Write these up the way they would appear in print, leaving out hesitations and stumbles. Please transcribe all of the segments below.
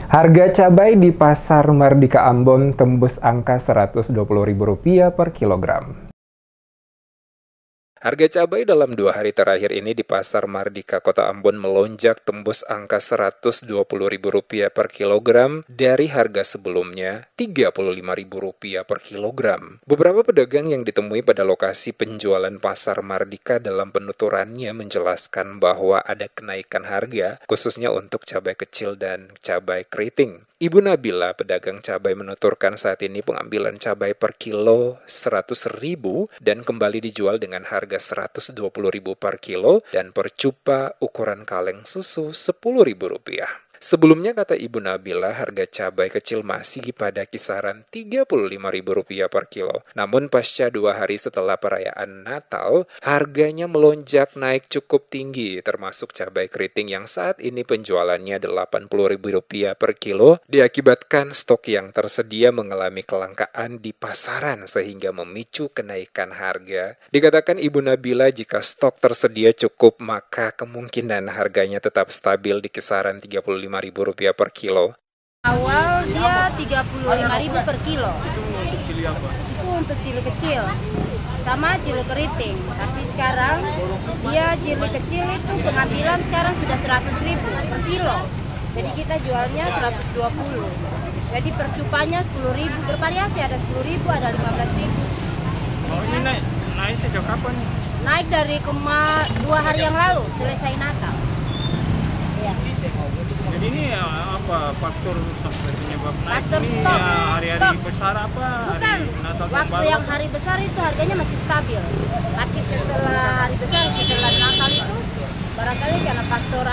Harga cabai di Pasar Mardika Ambon tembus angka Rp120.000 per kilogram. Harga cabai dalam 2 hari terakhir ini di Pasar Mardika Kota Ambon melonjak tembus angka Rp120.000 per kilogram dari harga sebelumnya Rp35.000 per kilogram. Beberapa pedagang yang ditemui pada lokasi penjualan Pasar Mardika dalam penuturannya menjelaskan bahwa ada kenaikan harga khususnya untuk cabai kecil dan cabai keriting. Ibu Nabila, pedagang cabai, menuturkan saat ini pengambilan cabai per kilo Rp100.000 dan kembali dijual dengan harga Rp120.000 per kilo dan per cupa ukuran kaleng susu Rp10.000. Sebelumnya, kata Ibu Nabila, harga cabai kecil masih pada kisaran Rp35.000 per kilo. Namun pasca 2 hari setelah perayaan Natal, harganya melonjak naik cukup tinggi, termasuk cabai keriting yang saat ini penjualannya Rp80.000 per kilo, diakibatkan stok yang tersedia mengalami kelangkaan di pasaran sehingga memicu kenaikan harga. Dikatakan Ibu Nabila, jika stok tersedia cukup, maka kemungkinan harganya tetap stabil di kisaran Rp35.000 per kilo. Awal dia Rp35.000 per kilo. Itu untuk cili apa? Itu untuk cili kecil sama cili keriting. Tapi sekarang dia cili kecil itu pengambilan sekarang sudah Rp100.000 per kilo. Jadi kita jualnya Rp120. Jadi percupanya Rp10.000, bervariasi, ada Rp10.000, ada Rp15.000. Oh, ini naik sejak kapan? Naik dari 2 hari yang lalu, selesai Natal. Ya. Jadi ini apa faktor sampai penyebab naik? Faktor ini stok. ya hari-hari Stok. besar apa? Bukan, Hari Natal waktu yang hari besar itu harganya masih stabil. Tapi setelah hari besar, setelah Natal itu barangkali karena faktor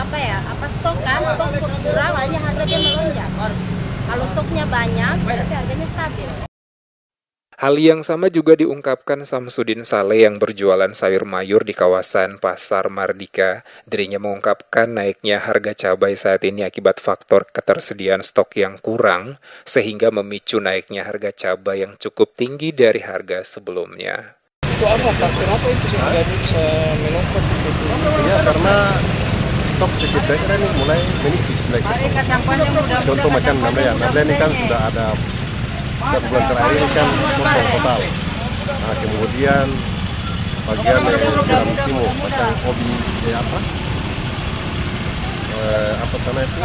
stok kan, stok kurang, hanya harganya melonjak. Kalau stoknya banyak, berarti harganya stabil. Hal yang sama juga diungkapkan Samsudin Saleh yang berjualan sayur mayur di kawasan Pasar Mardika. Dirinya mengungkapkan naiknya harga cabai saat ini akibat faktor ketersediaan stok yang kurang, sehingga memicu naiknya harga cabai yang cukup tinggi dari harga sebelumnya. Itu apa? Faktor apa itu sehingga bisa melompat seperti itu? Ya, karena stok sekitar ini mulai menipis. Contoh macam Nabla ini kan sudah ada bulan terakhir ini kan kosong total. Nah, kemudian bagian Jeram Timur macam hobi gula itu.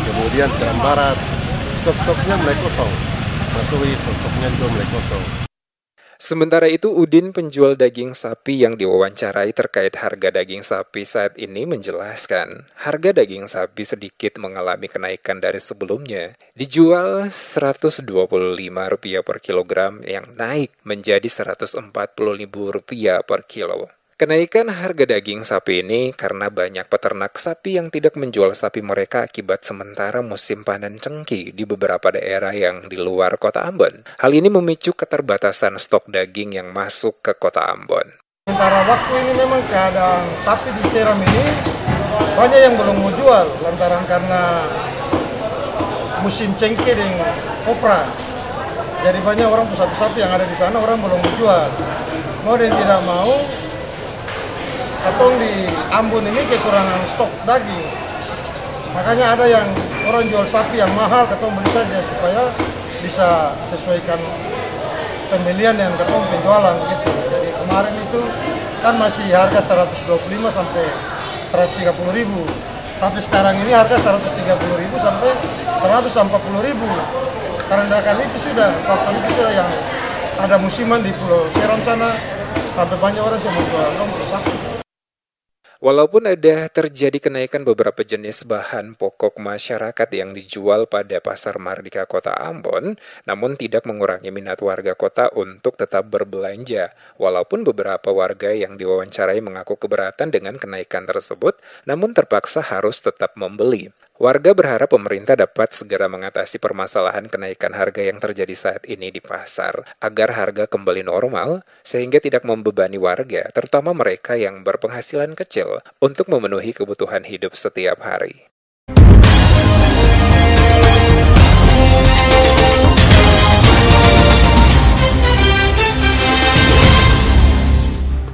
Kemudian Jeram Barat stok-stoknya mulai kosong. Masui stok-stoknya juga mulai kosong. Sementara itu, Udin, penjual daging sapi yang diwawancarai terkait harga daging sapi saat ini, menjelaskan harga daging sapi sedikit mengalami kenaikan dari sebelumnya. Dijual Rp125 per kilogram yang naik menjadi Rp140.000 per kilo. Kenaikan harga daging sapi ini karena banyak peternak sapi yang tidak menjual sapi mereka akibat sementara musim panen cengkih di beberapa daerah yang di luar kota Ambon. Hal ini memicu keterbatasan stok daging yang masuk ke kota Ambon. Sementara waktu ini memang keadaan sapi di Seram ini banyak yang belum mau jual lantaran karena musim cengkeh dan kopra. Jadi banyak orang sapi-sapi yang ada di sana orang belum mau jual. Mau dan tidak mau, katong di Ambon ini kekurangan stok daging. Makanya ada yang orang jual sapi yang mahal, katong beli saja supaya bisa sesuaikan pembelian yang katong penjualan gitu. Jadi kemarin itu kan masih harga 125 sampai 130.000. Tapi sekarang ini harga 130.000 sampai 140.000. Karena kan itu sudah, faktor itu sudah yang ada musiman di Pulau Seram sana, sampai banyak orang yang menjual sapi. Walaupun ada terjadi kenaikan beberapa jenis bahan pokok masyarakat yang dijual pada Pasar Mardika Kota Ambon, namun tidak mengurangi minat warga kota untuk tetap berbelanja. Walaupun beberapa warga yang diwawancarai mengaku keberatan dengan kenaikan tersebut, namun terpaksa harus tetap membeli. Warga berharap pemerintah dapat segera mengatasi permasalahan kenaikan harga yang terjadi saat ini di pasar, agar harga kembali normal, sehingga tidak membebani warga, terutama mereka yang berpenghasilan kecil, untuk memenuhi kebutuhan hidup setiap hari.